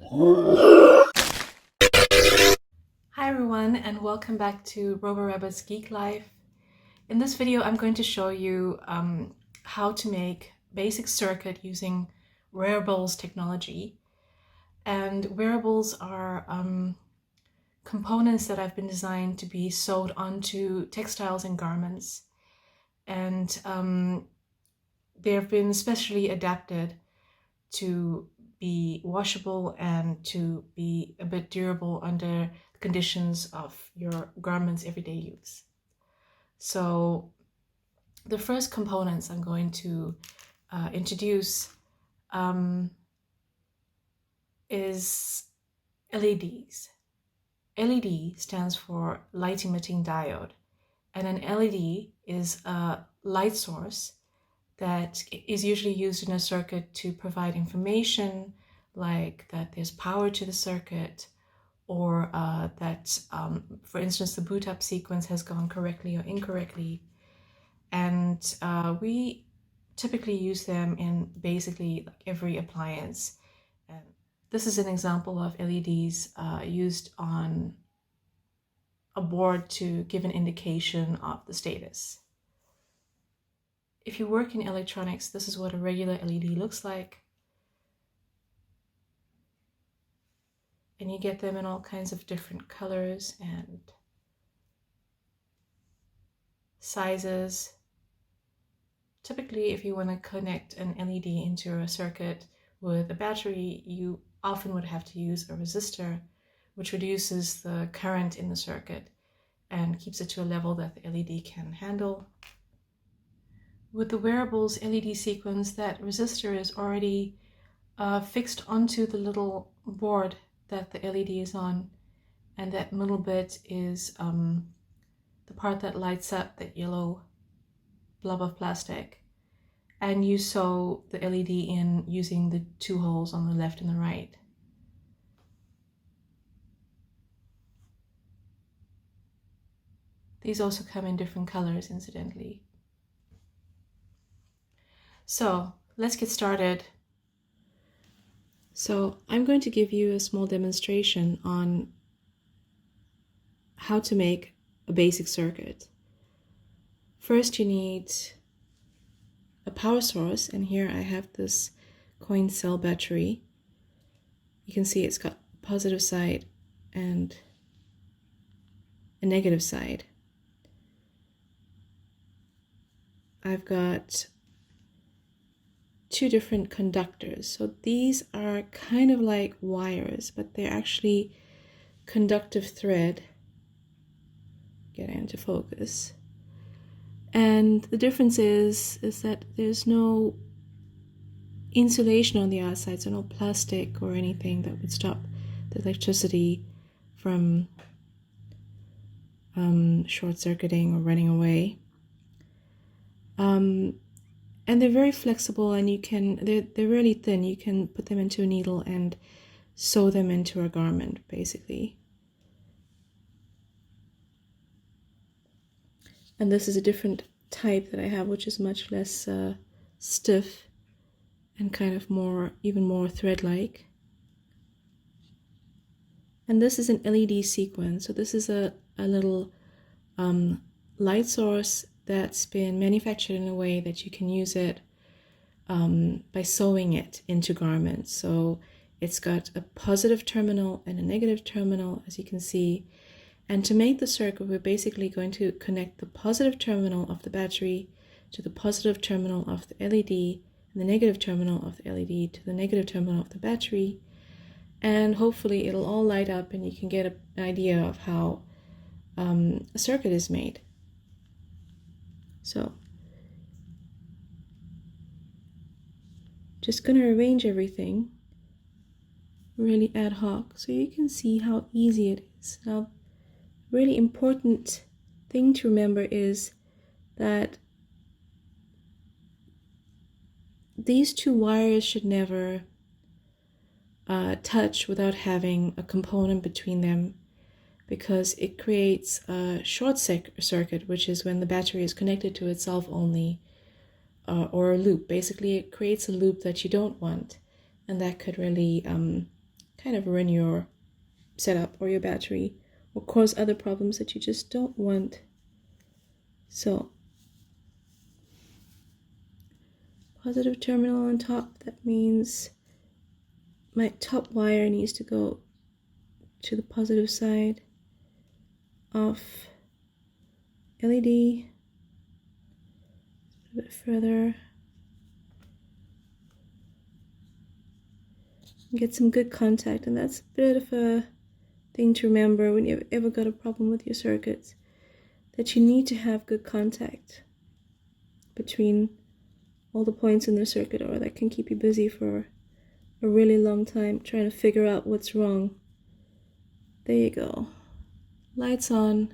Hi everyone, and welcome back to Roborabbit's Geek Life. In this video I'm going to show you how to make basic circuit using wearables technology. And wearables are components that have been designed to be sewed onto textiles and garments. And they have been specially adapted to be washable and to be a bit durable under conditions of your garment's everyday use. So the first components I'm going to introduce is LEDs. LED stands for light emitting diode, and an LED is a light source that is usually used in a circuit to provide information like that there's power to the circuit, or that, for instance, the boot up sequence has gone correctly or incorrectly. And we typically use them in basically like every appliance. And this is an example of LEDs used on a board to give an indication of the status. If you work in electronics, this is what a regular LED looks like. And you get them in all kinds of different colors and sizes. Typically, if you want to connect an LED into a circuit with a battery, you often would have to use a resistor, which reduces the current in the circuit and keeps it to a level that the LED can handle. With the wearables LED sequence, that resistor is already fixed onto the little board that the LED is on, and that middle bit is the part that lights up that yellow blob of plastic, and you sew the LED in using the two holes on the left and the right. These also come in different colors, incidentally. So let's get started. So I'm going to give you a small demonstration on how to make a basic circuit. First, you need a power source, and here I have this coin cell battery. You can see it's got a positive side and a negative side. I've got two different conductors. So these are kind of like wires, but they're actually conductive thread. Get into focus. And the difference is that there's no insulation on the outside, so no plastic or anything that would stop the electricity from short-circuiting or running away. And they're very flexible, and they're really thin. You can put them into a needle and sew them into a garment, basically. And this is a different type that I have, which is much less stiff and kind of even more thread-like. And this is an LED sequence. So this is a little light source that's been manufactured in a way that you can use it by sewing it into garments. So it's got a positive terminal and a negative terminal, as you can see. And to make the circuit, we're basically going to connect the positive terminal of the battery to the positive terminal of the LED, and the negative terminal of the LED to the negative terminal of the battery. And hopefully it'll all light up and you can get an idea of how a circuit is made. So, just going to arrange everything really ad hoc so you can see how easy it is. Now, really important thing to remember is that these two wires should never touch without having a component between them, because it creates a short circuit, which is when the battery is connected to itself only, or a loop. Basically, it creates a loop that you don't want, and that could really kind of ruin your setup or your battery or cause other problems that you just don't want. So, positive terminal on top, that means my top wire needs to go to the positive side of LED. A bit further. Get some good contact, and that's a bit of a thing to remember when you've ever got a problem with your circuits, that you need to have good contact between all the points in the circuit, or that can keep you busy for a really long time trying to figure out what's wrong. There you go. Lights on.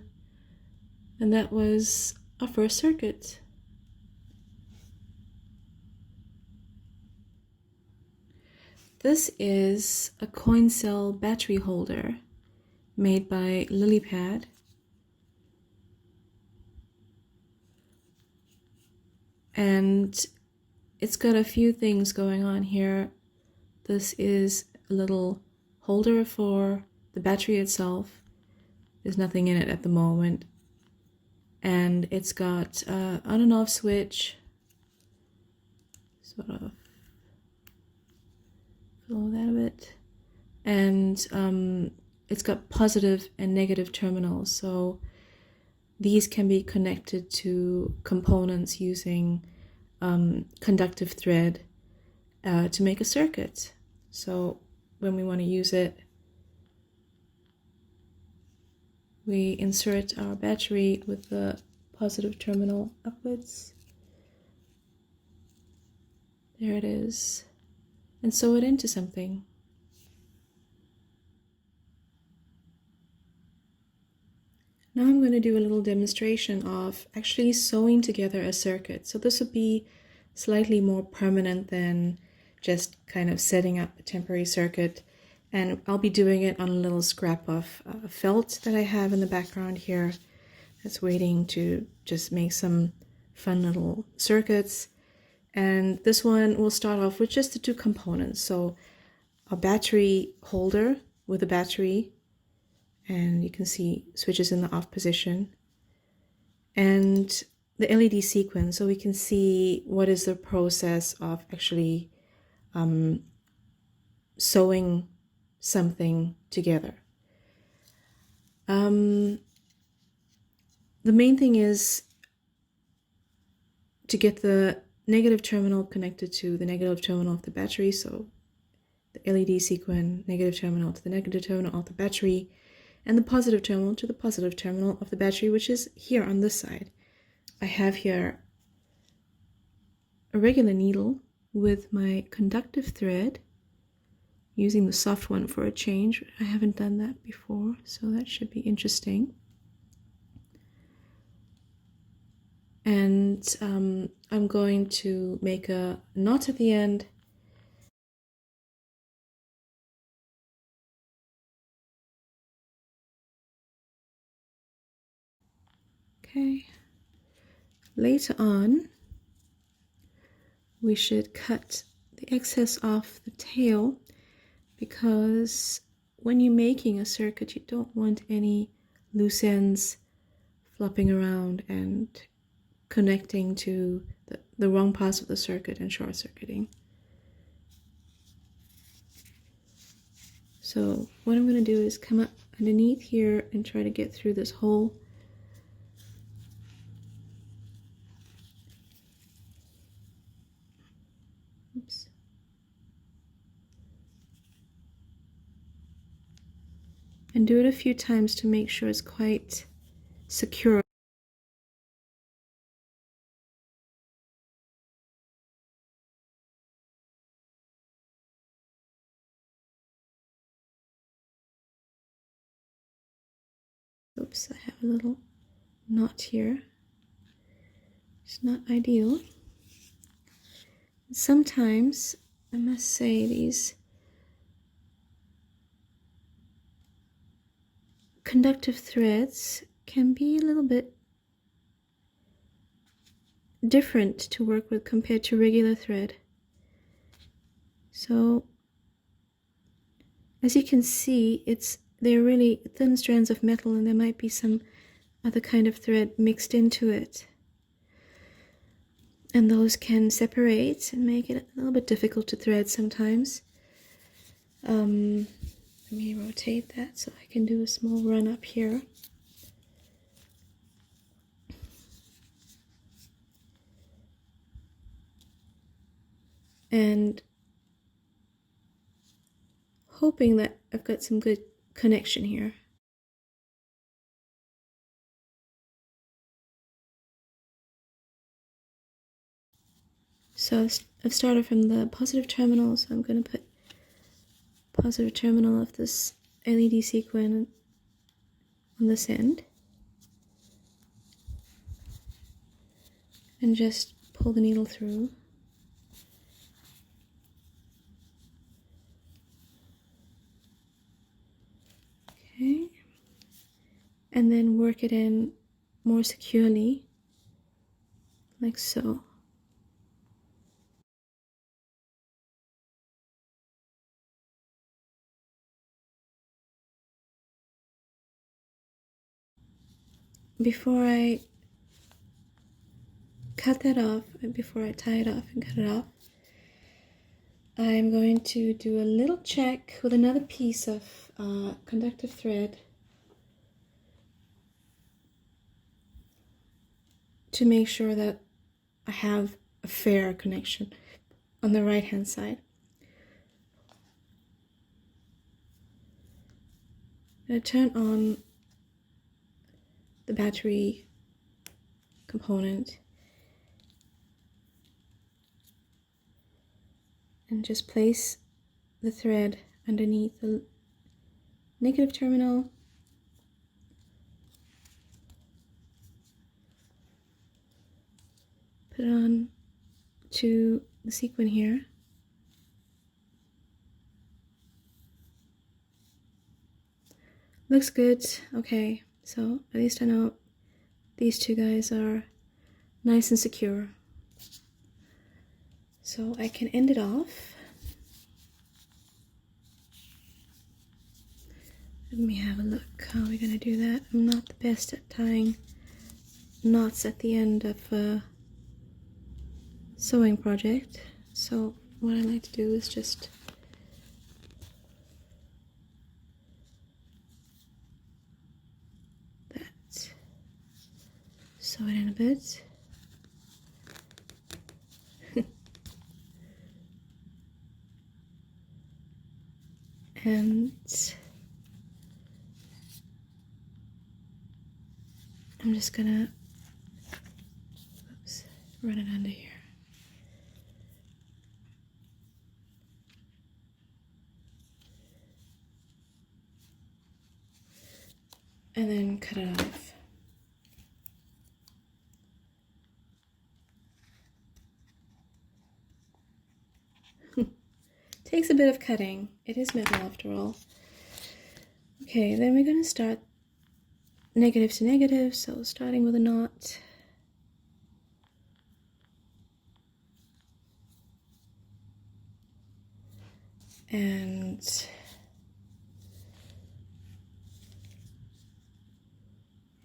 And that was our first circuit. This is a coin cell battery holder made by Lilypad. And it's got a few things going on here. This is a little holder for the battery itself. There's nothing in it at the moment. And it's got an on and off switch. Sort of follow that a bit. And it's got positive and negative terminals. So these can be connected to components using conductive thread to make a circuit. So when we want to use it, we insert our battery with the positive terminal upwards. There it is. And sew it into something. Now I'm going to do a little demonstration of actually sewing together a circuit. So this would be slightly more permanent than just kind of setting up a temporary circuit. And I'll be doing it on a little scrap of felt that I have in the background here. That's waiting to just make some fun little circuits. And this one will start off with just the two components. So a battery holder with a battery, and you can see switches in the off position, and the LED sequins, so we can see what is the process of actually sewing something together. The main thing is to get the negative terminal connected to the negative terminal of the battery, so the LED sequin, negative terminal to the negative terminal of the battery, and the positive terminal to the positive terminal of the battery, which is here on this side. I have here a regular needle with my conductive thread, using the soft one for a change. I haven't done that before, so that should be interesting. And I'm going to make a knot at the end. Okay. Later on, we should cut the excess off the tail, because when you're making a circuit, you don't want any loose ends flopping around and connecting to the wrong parts of the circuit and short-circuiting. So what I'm going to do is come up underneath here and try to get through this hole. Oops. And do it a few times to make sure it's quite secure. Oops, I have a little knot here. It's not ideal. Sometimes, I must say, these conductive threads can be a little bit different to work with compared to regular thread. So As you can see, they're really thin strands of metal, and there might be some other kind of thread mixed into it. And those can separate and make it a little bit difficult to thread sometimes. Let me rotate that so I can do a small run up here. And hoping that I've got some good connection here. So I've started from the positive terminal, so I'm going to put positive terminal of this LED sequin on this end. And just pull the needle through. Okay. And then work it in more securely, like so. Before I cut that off, and before I tie it off and cut it off, I'm going to do a little check with another piece of conductive thread to make sure that I have a fair connection on the right hand side. I'm going to turn on the battery component and just place the thread underneath the negative terminal. Put it on to the sequin here. Looks good. Okay, so at least I know these two guys are nice and secure. So I can end it off. Let me have a look. How are we gonna do that? I'm not the best at tying knots at the end of a sewing project. So what I like to do is just that. Sew it in a bit. And I'm just gonna run it under here. And then cut it off. Takes a bit of cutting. It is metal after all. Okay, then we're gonna start negative to negative, so starting with a knot. And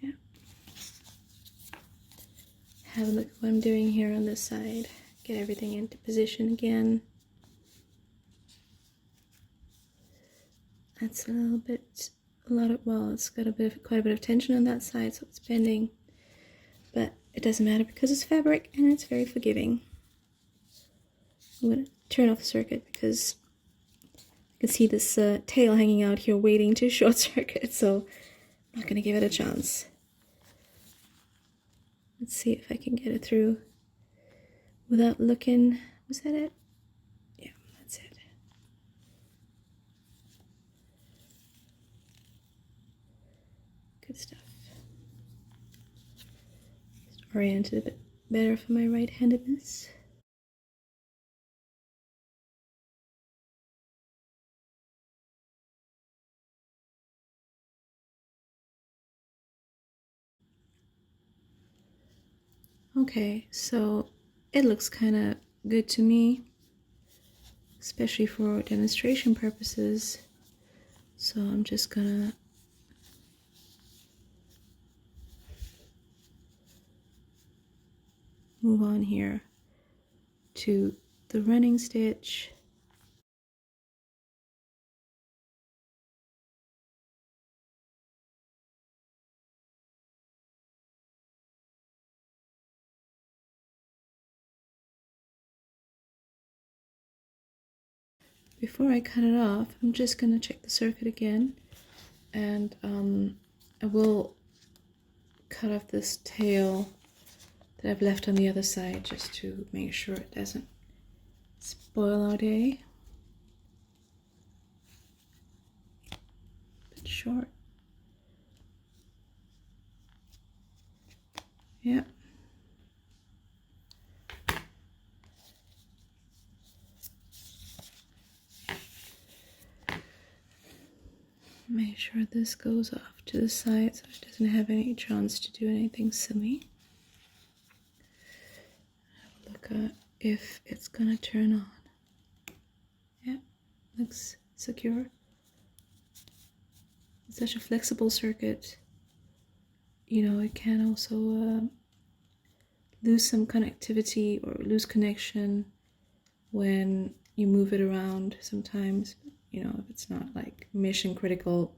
yeah, have a look at what I'm doing here on this side. Get everything into position again. That's well, it's got quite a bit of tension on that side, so it's bending. But it doesn't matter because it's fabric and it's very forgiving. I'm gonna turn off the circuit because I can see this tail hanging out here waiting to short circuit, so I'm not gonna give it a chance. Let's see if I can get it through without looking. Was that it? Yeah, that's it. Good stuff. Just orient it a bit better for my right-handedness. Okay, so it looks kind of good to me, especially for demonstration purposes. So I'm just gonna move on here to the running stitch. Before I cut it off, I'm just gonna check the circuit again, and I will cut off this tail that I've left on the other side just to make sure it doesn't spoil our day. A bit short. Yeah. Make sure this goes off to the side so it doesn't have any chance to do anything silly. Have a look at if it's gonna turn on. Yeah, looks secure. It's such a flexible circuit. You know, it can also lose some connectivity or lose connection when you move it around sometimes. You know, if it's not like mission critical,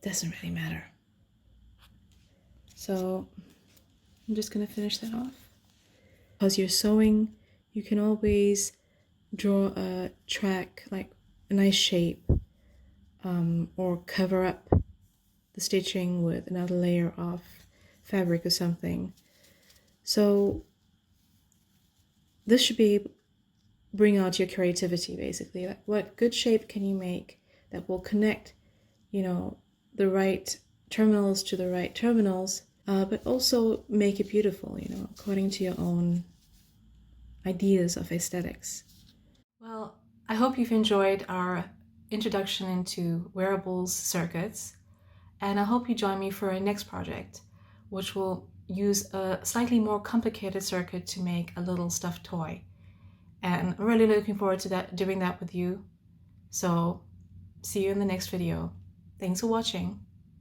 doesn't really matter. So I'm just gonna finish that off. Because you're sewing, you can always draw a track, like a nice shape, or cover up the stitching with another layer of fabric or something. So this should bring out your creativity, basically. Like, what good shape can you make that will connect, you know, the right terminals to the right terminals, but also make it beautiful, you know, according to your own ideas of aesthetics. Well, I hope you've enjoyed our introduction into wearables circuits, and I hope you join me for our next project, which will use a slightly more complicated circuit to make a little stuffed toy. And I'm really looking forward to doing that with you. So see you in the next video. Thanks for watching.